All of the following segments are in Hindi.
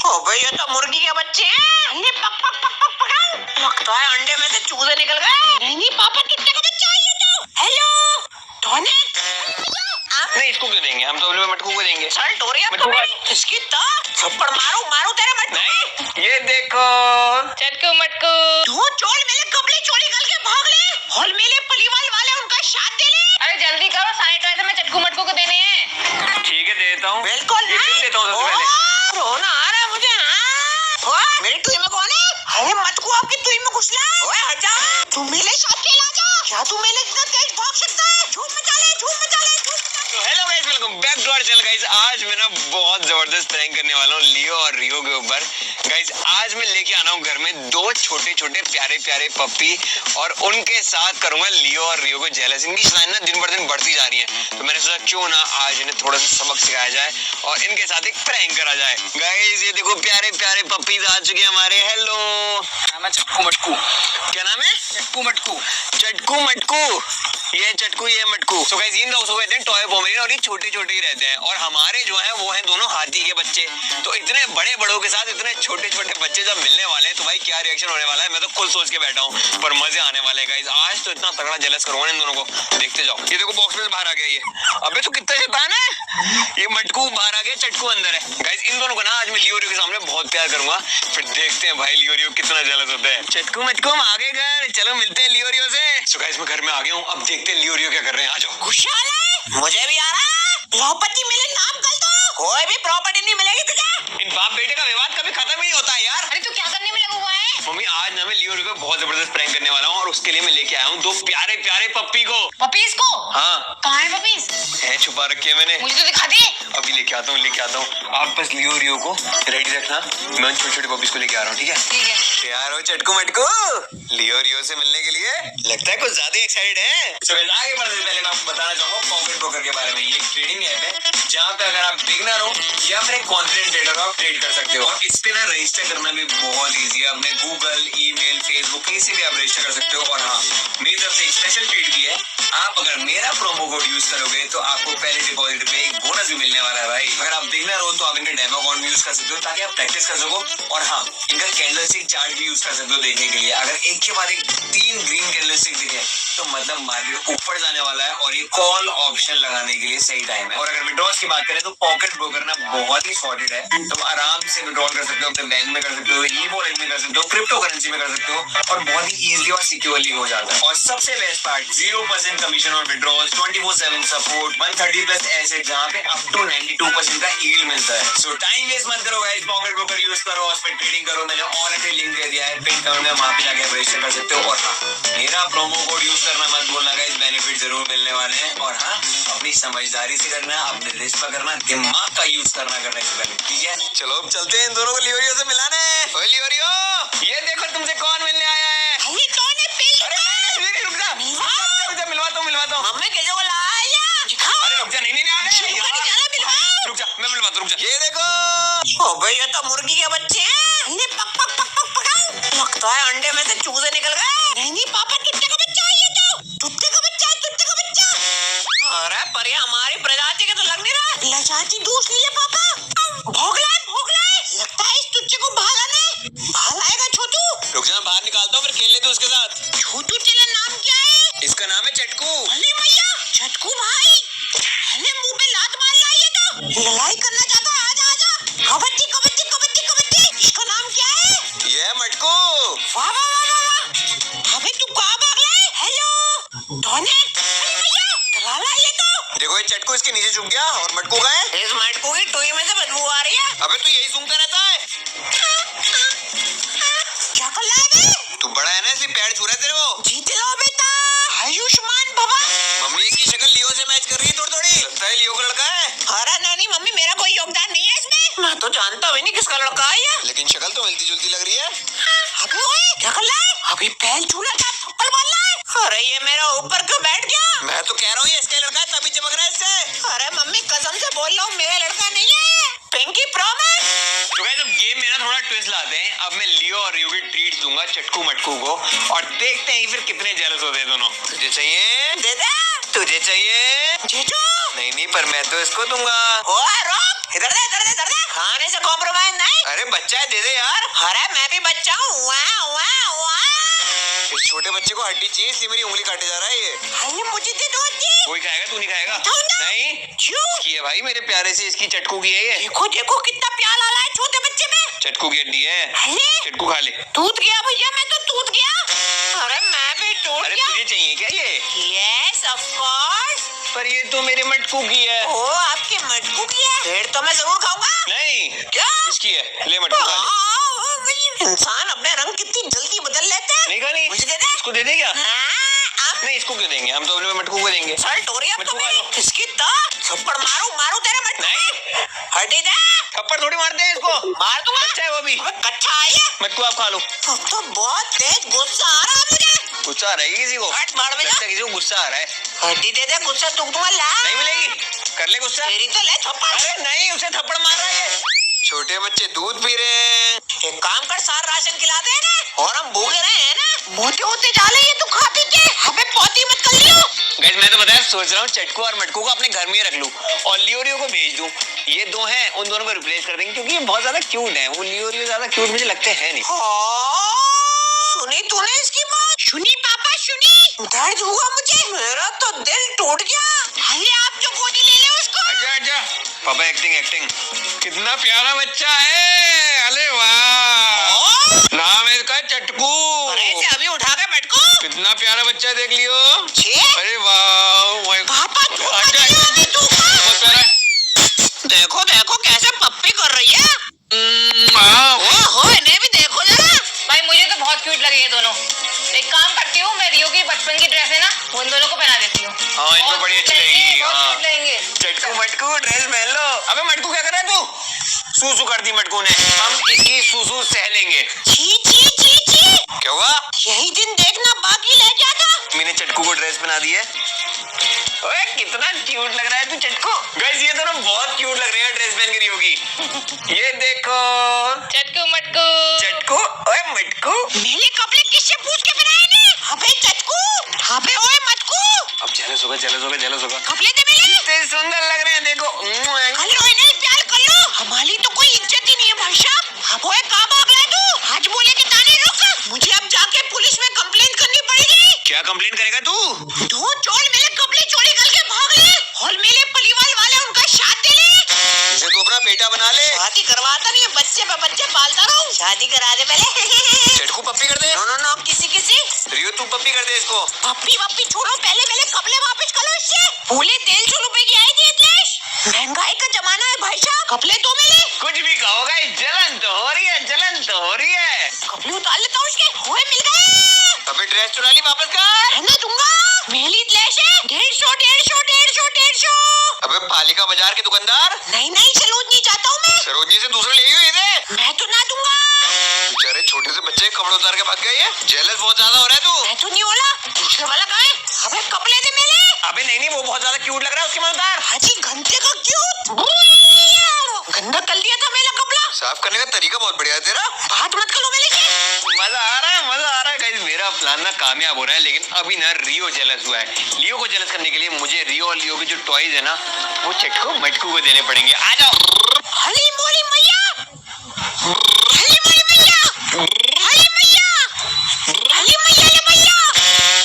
ओ भाई ये तो मुर्गी के बच्चे हैं। अंडे पक पक पक पक पक लगता है अंडे में से चूजे निकल गए। नहीं पापा कितने का बच्चा है ये तो। हेलो धोने नहीं इसको क्यों देंगे, हम तो अपने मटकू को देंगे। चल टोरिया इसकी तो थप्पड़ मारू मारू तेरे मटकू। नहीं ये देखो चटकू मटकू तू चोल मेले कपड़े चोरी करके भाग ले। हॉल मेले पलीवाल वाले उनका साथ दे ले। अरे जल्दी करो, सारे टॉयज हमें चटकू मटकू को देने हैं। ठीक है दे देता हूँ। बिल्कुल नहीं देता हूँ सबसे पहले। रोना आ रहा है मुझे। मेरी टुई में कौन है? अरे मटकू आपकी टुई में घुस ला। ओए हट जा। तू मेरे साथ खेला जा। क्या तू मेरे इतना तेज भाग सकता है? झूम मचा ले झूम मचा ले झूम मचा ले। तो hello guys, welcome back to our channel. Guys आज मैं ना बहुत जबरदस्त प्रैंक करने वाला हूँ लियो और रियो के ऊपर। गाइस आज मैं लेके आना हूँ घर में दो छोटे छोटे प्यारे प्यारे पप्पी और उनके साथ करूंगा लियो और रियो को जेलस। इनकी शाइन ना दिन बर दिन बढ़ती जा रही है, तो मैंने सोचा क्यों ना आज इन्हें थोड़ा सा सबक सिखाया जाए और इनके साथ एक प्रैंक करा जाए। गाइस ये देखो प्यारे प्यारे पप्पीज आ चुके हैं हमारे। हेलो नाम है चटकू मटकू। क्या नाम है? चटकू मटकू। चटकू मटकू। ये चटकू ये मटकू। तो गाइस इन दोस्तों को कहते हैं टॉय पोमेरियन और ये छोटे छोटे ही रहते हैं और हमारे जो है वो हैं दोनों हाथी के बच्चे। तो इतने बड़े बड़ों के साथ इतने छोटे छोटे बच्चे जब मिलने वाले हैं तो भाई क्या रिएक्शन होने वाला है मैं तो खुद सोच के बैठा हूँ, पर मजे आने वाले हैं गाइस। आज तो इतना तगड़ा जेलस करूंगा इन दोनों को, देखते जाओ। ये देखो बॉक्स में से बाहर आ गया ये। अबे तू कितना शैतान है। ये मटकू बाहर आ गया, चटकू अंदर है। गाइस इन दोनों को ना आज मैं लियो रियो के सामने बहुत प्यार करूंगा, फिर देखते हैं भाई लियो रियो कितना जेलस होता है। चटकू मटकू हम आ गए घर, चलो मिलते हैं लियो रियो से। सो गाइस मैं घर में आ गया हूँ, अब देखते हैं लियो रियो क्या कर रहे हैं। आ जाओ। खुशहाल है मुझे भी आ रहा है। प्रॉपर्टी मेरे नाम कर दो। कोई भी प्रॉपर्टी नहीं मिलेगी तुझे। इन बाप बेटे का विवाद कभी खत्म ही नहीं होता है यार। अरे तू क्या करने में लगा हुआ है? मम्मी आज ना मैं लियो रियो को बहुत जबरदस्त प्रैंक करने वाला हूँ और उसके लिए मैं लेके आया हूँ दो प्यारे प्यारे पप्पी को। पपीज को? हाँ कहाँ है पपीज? है छुपा रखे हैं मैंने। मुझे तो दिखा दे। अभी लेके आता हूँ। आप बस लियो रियो को रेडी रखना, मैं उन छोटे छोटे पपीज को लेके आ रहा हूँ। ठीक है ठीक है। तैयार हो चटकू मटकू लियो रियो से मिलने के लिए? लगता है कुछ ज्यादा एक्साइटेड है। तो आगे बढ़ने से पहले मैं आपको बताना चाहूंगा पॉकेट ब्रोकर के बारे में। ये एक ट्रेडिंग ऐप है जहाँ पे अगर आप बिगनर हो या फिर एक कॉन्फिडेंट ट्रेडर हो आप ट्रेड कर सकते हो और इस पे ना रजिस्टर करना भी बहुत ईजी है। अपने गूगल, ईमेल, फेसबुक कहीं से भी आप रजिस्टर कर सकते हो। और हाँ मेरी तरफ से एक स्पेशल ट्रीट भी है, आप अगर मेरा प्रोमो कोड यूज करोगे तो आपको पहले डिपॉजिट पे एक बोनस भी मिलने वाला है भाई। अगर आप बिगनर हो तो आप इनका डेमो अकाउंट भी यूज कर सकते हो ताकि आप प्रैक्टिस कर सको। और हाँ इनका कैंडलस्टिक चार्ट भी यूज कर सकते हो देखने के लिए। अगर एक के बाद एक 3 ग्रीन कैंडलस्टिक दिखे तो मतलब मार्केट ऊपर जाने वाला है और ये कॉल ऑप्शन लगाने के लिए सही टाइम है। और अगर विड्रॉल्स की बात करें तो पॉकेट ब्रोकर ना बहुत ही सॉर्टेड है, तुम आराम से विड्रॉल कर सकते हो, अपने बैंक में कर सकते हो, ई वॉलेट में कर सकते हो, क्रिप्टो करेंसी में कर सकते हो और बहुत ही इजीली और सिक्योरली हो जाता है। और सबसे बेस्ट पार्ट 0% कमीशन और विड्रॉल्स, 24/7 सपोर्ट, 130+ एसेट जहाँ पे अप टू 92% का यील्ड मिलता है। सो टाइम वेस्ट मत करो गाइस, पॉकेट ब्रोकर यूज करो, उस पर ट्रेडिंग करो। मैंने ऑलरेडी लिंक दे दिया है पिन कमेंट में, वहां पे जाके रजिस्टर कर सकते हो। और हाँ मेरा प्रोमो कोड यूज करना मत भूलना गाइस, बेनिफिट जरूर मिलने वाले हैं। और हाँ अपनी समझदारी से करना, अपने रिस्क पर करना, दिमाग का यूज करने से पहले। ठीक है चलो अब चलते हैं इन दोनों को लियो रियो से मिलाने। ओए लियो रियो ये देखो तुमसे कौन मिलने आया है। ये कौन है पेल? अरे नहीं रुक जा मिलवाता हूँ। मम्मी कैसे को लाया? अरे रुक जा नहीं रुक जा मैं मिलवाता हूँ, रुक जा। ये देखो ओ भाई ये तो मुर्गी के बच्चे हैं। अंडे पक पक पक पक पक लगता है अंडे में से चूजे निकल गए। नहीं पापा तुत्ते का बच्चा है ये तो। तुत्ते का बच्चा है तुत्ते का बच्चा। अरे पर ये हमारी प्रजाति के तो लग नहीं रहा। प्रजाति दूसरी है पापा। भोगला है लगता है इस तुच्चे को भालाएगा छोटू। रुक जा बाहर निकालता हूँ फिर खेल ले तू उसके साथ। छोटू तेरा नाम क्या है? इसका नाम है चटकू। अरे भैया चटकू भाई अरे मुंह पे लात मार रहा है ये तो। लड़ाई करना चाहता है। आजा कबड्डी कबड्डी कबड्डी कबड्डी। इसका नाम क्या है? ये मटकू। वाह वाह वाह वाह। अबे तू कहाँ भाग रहा है? हेलो धोने। अरे भैया डराला ये तो। देखो ये चटकू इसके नीचे छुप गया और मटकू का है। इस मटकू की टोई में से बदबू आ रही है। अबे तू यही सूंघता रहता है। क्या कर रहा है बे? तू बड़ा है ना इसलिए पैर छू रहा है तेरे को। जीत लो बेटा आयुष्मान भवा। मम्मी इसकी शक्ल लियो से मैच कर रही है थोड़ी लगता है लियो का लड़का है। अरे नहीं मम्मी मेरा कोई योगदान नहीं है इसमें। मैं तो जानता भी नहीं किसका लड़का है ये। लेकिन शक्ल तो मिलती जुलती लग रही है। अबे ओए क्या कर रहा है? अभी पैर छूला था थप्पड़ मार रहा है। अरे ये मेरा ऊपर क्यों बैठ गया? मैं तो कह रहा हूँ ये इसका लड़का है तभी चिपक रहा है इससे। अरे मम्मी कसम से बोल रहा हूँ मेरा लड़का नहीं है। Pinky promise. तो गाइस अब गेम में ना थोड़ा ट्विस्ट लाते हैं। अब मैं लियो और रियो की ट्रीट दूंगा चटकू मटकू को और देखते हैं फिर कितने जेलस होते हैं दोनों। तुझे चाहिए? दे दे। तुझे चाहिए? जीजू। नहीं पर मैं तो इसको दूंगा। ओए रुक इधर दे। खाने से कॉम्प्रोमाइज नहीं। अरे बच्चा है, दे दे यार। अरे मैं भी बच्चा हूँ। वाह वाह वाह। इस छोटे बच्चे को हड्डी चाहिए, इसलिए मेरी उंगली काटे जा रहा है ये। अरे मुझे दे दो हड्डी। कोई खाएगा, तू नहीं खाएगा? खाऊं ना। नहीं, क्यों? इसकी है भाई, मेरे प्यारे से इसकी चटकू की है ये। देखो देखो कितना प्यार आ रहा है छोटे बच्चे में। चटकू की हड्डी है, अरे चटकू खा ले। टूट गया भैया, मैं तो टूट गया। अरे मैं भी टूट अरे गया। तुझे चाहिए क्या ये? Yes of course. पर ये तो मेरे मटकू की है। ओ आपके मटकू की है, फिर तो मैं जरूर खाऊंगा। नहीं, क्या? इसकी है, ले मटकू खा ले। इंसान अपने रंग कितनी जल्दी बदल लेते हैं। नहीं खानी? मुझे दे दे। इसको दे दे क्या? हाँ, नहीं, इसको क्यों देंगे, हम तो अपने मटकू को देंगे। सल्ट हो रही है अब तो मटकू खा लो। मेरी। इसकी तो थप्पड़ मारू मारू तेरे मटकू। नहीं, हड्डी दे। थप्पड़ थोड़ी मारते हैं इसको, मार दूंगा। बच्चा है वो भी। अबे कच्चा आई है। मटकू आप खा लो। अब तो बहुत तेज गुस्सा आ रहा है मुझे। गुस्सा आ रहा है किसी को? हट मार में जा। लगता है किसी को गुस्सा आ रहा है। हड्डी दे दे, गुस्सा तुम तुम्हें ला। नहीं मिलेगी, कर ले गुस्सा। तेरी तो ले थप्पड़। अरे नहीं, उसे थप्पड़ मार रहा है ये। छोटे बच्चे दूध पी रहे हैं। एक काम कर, सारा राशन खिला दे ना, और हम भूखे रहे हैं ना। मोटे होते जा रहे, ये तू खा पी के हमें पौती मत कर लियो। गाइस मैं तो बताया, सोच रहा हूँ चटकू और मटकू को अपने घर में ही रख लूं और लियोरियो को भेज दूं। ये दो हैं, उन दोनों को रिप्लेस कर देंगे क्योंकि ये बहुत ज्यादा क्यूट हैं। वो लियोरियो ज्यादा क्यूट मुझे लगते हैं नहीं। सुनी तूने इसकी बात? सुनी पापा सुनी। दर्द हुआ मुझे, मेरा तो दिल टूट गया। अरे आप जो गोदी ले ले उसको। आजा आजा पापा, एक्टिंग। कितना प्यारा बच्चा है। अरे वाह, नाम है इसका चटकू। अरे इसे अभी उठा के बैठको। कितना प्यारा बच्चा, देख लियो। छे। अरे वाह पापा आजा, बहुत प्यारा है। देखो देखो कैसे पप्पी कर रही है। ओहो, इन्हें भी देखो जरा। भाई मुझे तो बहुत क्यूट लगे ये दोनों। एक काम करती हूँ, मैं रियो की बचपन की ड्रेस है ना, वो इन दोनों को पहना देती हूँ। हाँ, इनको बड़ी अच्छी लगेगी। बहुत हाँ। cute लगेंगे। चटकू मटकू ड्रेस पहन लो। अबे मटकू क्या कर रहा है तू? सूसू कर दी मटकू ने, हम इसकी सूसू सह लेंगे। छी छी छी छी। क्या हुआ? यही दिन देखना बाकी रह गया था। मैंने चटकू को ड्रेस पहना दी है। ओए कितना क्यूट लग रहा है तू चटकू। गाइस ये दोनों बहुत क्यूट लग रहे हैं ड्रेस पहन कर होगी। ये देखो चटकू मटकू। चटकू, ओए मटकू। मेरे कपड़े किससे पूछ के बनाए ने? अबे चटकू, अबे ओए मटकू। अब जेलस होगा। कपड़े दे मेरे। कितने सुंदर लग रहे हैं, देखो। कर लो इन्हें प्यार कर लो। हमारी तो कोई इज्जत ही नहीं है भाई साहब। अब ओए कहाँ भाग रहा है तू? आज बोले कि ताने रुक। मुझे अब जाके पुलिस में कंप्लेन करनी पड़ेगी। क्या कंप्लेन करेगा तू? दो चोर मेरे कपड़े चोरी करके भाग ले और मेरे परिवार वाले उनका साथ दे ले। इसे तू अपना बेटा बना ले। शादी करवाता नहीं है, बच्चे पे बच्चे पालता रहूं। शादी करा दे पहले। चटकू पप्पी कर दे। नो किसी रियो तू पप्पी कर दे इसको। पप्पी वप्पी छोड़ो, पहले मेरे कपड़े वापस करो इससे। पूरे 150 रुपए की आई थी इतलेश। महंगाई का जमाना है भाई साहब, कपड़े दो मेरे। कुछ भी कहो गाइस, जलन तो हो रही है। कपड़े उतार लेता हूँ उसके। होए मिल गए। अबे ड्रेस चुरा ली, वापस कर। रहने दूंगा। मेरी इतलेश है। 150। अबे पालिका बाजार के दुकानदार। नहीं सरोजनी जाता हूँ मैं। सरोजनी से दूसरे ले इसे। मैं तो ना दूंगा। बेचारे छोटे से बच्चे कपड़े उतार के भाग गए ये। जेलस बहुत ज्यादा हो रहा है तू। मैं तो नहीं बोला, दूसरे वाला कहाँ है? अबे कपड़े दे मेरे। अबे नहीं, वो बहुत ज्यादा क्यूट लग रहा है, उसके मत उतार। हाजी घंटे का क्यों? गंदा कर लिया था मेरा कपड़ा। साफ करने का तरीका बहुत बढ़िया है तेरा। बात मत करो मेरे से। मजा आ रहा है गाइस। मेरा प्लान ना कामयाब हो रहा है, लेकिन अभी ना रियो जेलस हुआ है। लियो को जेलस करने के लिए मुझे रियो और लियो के जो टॉयज है ना, वो चटकू मटकू को देने पड़ेंगे। आ जाओ। हली मोली मैया। हली मोली मैया। हली मैया। हली मैया ले मैया।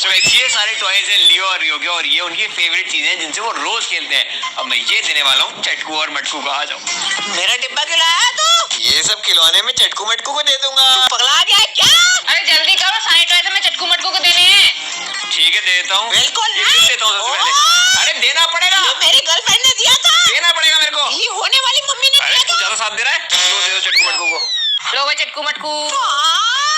तो guys, ये सारे टॉयज हैं लियो और रियो के, और ये उनकी फेवरेट चीजें हैं जिनसे वो रोज खेलते हैं। अब मैं ये देने वाला हूँ चटकू और मटकू को। आ जाओ। मेरा डिब्बा क्यों लाया है तू? ये सब खिलौने में चटकू मटकू को दे दूंगा। पगला गया है क्या? अरे जल्दी करो, सारे टॉय तो मैं चटकू मटकू को देने हैं। ठीक है, दे देता हूँ। बिल्कुल ये नहीं। देता हूँ सबसे पहले। अरे देना पड़ेगा, ये मेरी गर्लफ्रेंड ने दिया था। देना पड़ेगा मेरे को। मेरी होने वाली मम्मी ने अरे दिया तू था। ज्यादा साथ दे रहा है। लो दे दो चटकू मटकू को। लो भाई चटकू मटकू।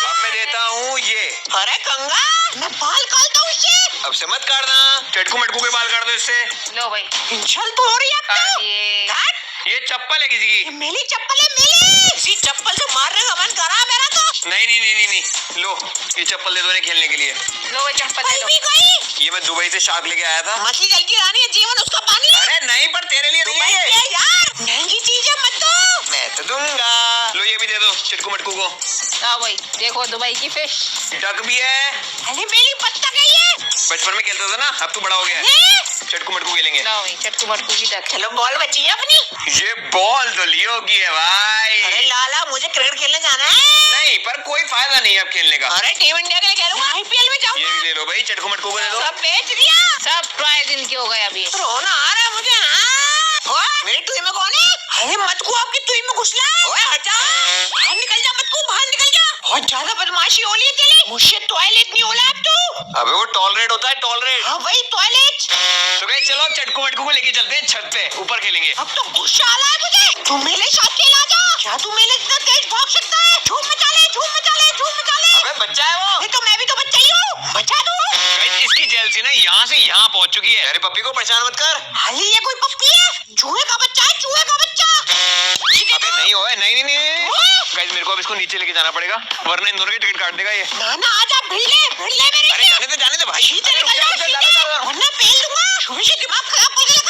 अब मैं देता हूँ ये। अरे कंगा, मैं बाल काटता हूँ इससे। अब से मत काटना, चटकू मटकू के बाल काट दो इससे। लो भाई इंशल तो हो रही है अब काट तो। दिए। काट। ये चप्पल है किसी की। मेरी चप्पल है मेरी। इसी चप्पल से मारने का मन करा मेरा तो। नहीं। लो ये चप्पल दे दो इन्हें खेलने के लिए। लो भाई चप्पल दे पल दो। भी गई। ये मैं दुबई से शार्क लेके आया था। मछली जल की रानी है, जीवन उसका पानी। अरे नहीं, पर तेरे लिए नहीं है ये। ये यार महंगी चीज है, मत दो। मैं तो दूंगा। लो ये भी दे दो चटकू मटकू को। हाँ भाई देखो दुबई की फिश। डक भी है। अरे मेरी पत्ता गई है। बचपन में खेलता था ना, अब तू बड़ा हो गया है। ये? चटकू मटकू खेलेंगे। लो भाई चटकू मटकू की डक। चलो बॉल बची है अपनी। ये बॉल तो लियो की है भाई। अरे लाला मुझे क्रिकेट खेलने जाना है। नहीं, पर कोई फायदा नहीं है अब खेलने का। अरे टीम इंडिया के लिए खेलूंगा, आईपीएल में ये जाऊंगा। भी ले लो भाई, चटकू मटकू को दे दो। सब बेच दिया। सब ट्रायल जिनके हो गए अभी। रोना आ रहा है मुझे। मेरी टुई में कौन है? अरे मटकू आपकी टुई में घुसला है। ओए हट जा, बाहर निकल जा मटकू, बाहर निकल जा। बहुत ज्यादा बदमाशी हो रही है तेरी। मुझसे टॉयलेट नहीं होला अब तू। अबे वो टॉलरेट होता है, टॉलरेट। हाँ वही टॉयलेट। तो गाइस चलो अब चटकू मटकू को लेके चलते हैं छत पे, ऊपर खेलेंगे। अब तो गुस्सा आ रहा है तुझे। तू मेरे साथ खेला जा। क्या तू मेरे इतना तेज भाग सकता है? झूम मचा ले, झूम मचा ले, झूम मचा ले। अबे बच्चा है वो। नहीं तो मैं भी तो बच्चा ही हूँ। बचा दो। गाइस इसकी जेलसी ना यहाँ से यहाँ पहुँच चुकी है। अरे पप्पी को परेशान मत कर। हाली ये कोई पप्पी है? चूहे का बच्चा है, चूहे का बच्चा। अबे नहीं होए, नहीं नहीं नहीं। गाइस मेरे को अब इसको नीचे लेके जाना पड़ेगा, वरना इन दोनों के टिकट काट देगा ये। नाना आजा, भिड़ ले मेरे अरे से। जाने दे भाई। सीधे निकल जाओ, सीधे, वरना पेल दूंगा। शुरू से दिमाग खराब कर देगा।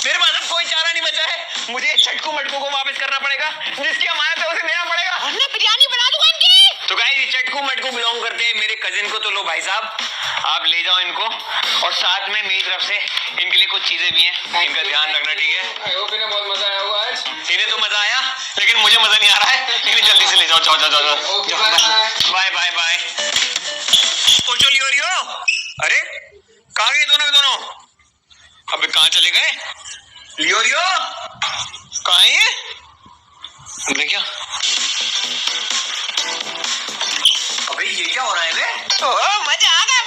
मेरे पास अब कोई चारा नहीं बचा है। मुझे चटकू मटकू को वापस करना पड़ेगा, जिसकी अमानत है उसे देना पड़ेगा। वरना बिरयानी बना दूंगा इनकी। तो गाइस ये चटकू मटकू बिलोंग करते हैं मेरे कजिन को। तो लो भाई साहब, आप ले जाओ इनको, और साथ में मेरी तरफ से इनके लिए कुछ चीजें भी हैं, इनका ध्यान रखना, ठीक है? आई होप इन्हें बहुत मजा आया होगा आज। इन्हें तो मजा आया, लेकिन मुझे मजा नहीं आ रहा है। इन्हें जल्दी से ले जाओ, जाओ जाओ जाओ ओके, जाओ। Bye bye bye. उछो लियो। अरे कहाँ गए दोनों के दोनों? अबे कहाँ चले गए? लियो कहाँ है ये? अबे क्या? अबे ये क्या हो रहा है बे? मजा आ गया।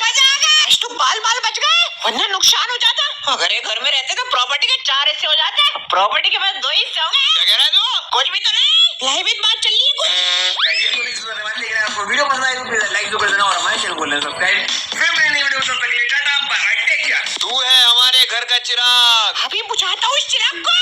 आज तो बाल बच गए, वरना नुकसान हो जाता। अगर ये घर में रहते तो प्रॉपर्टी के 4 हिस्से हो जाते। प्रॉपर्टी के पास 2 हिस्से होंगे। क्या कह रहा है तू? कुछ भी तो नहीं, लाइव बात चल रही है कुछ। वीडियो पसंद आई तो लाइक तो कर देना, और हमारे चैनल को सब्सक्राइब। फिर मैं नई वीडियो तब तक के लिए टाटा बाय बाय, टेक केयर। तू है हमारे घर का चिराग। अभी बुझाता हूँ इस चिराग को।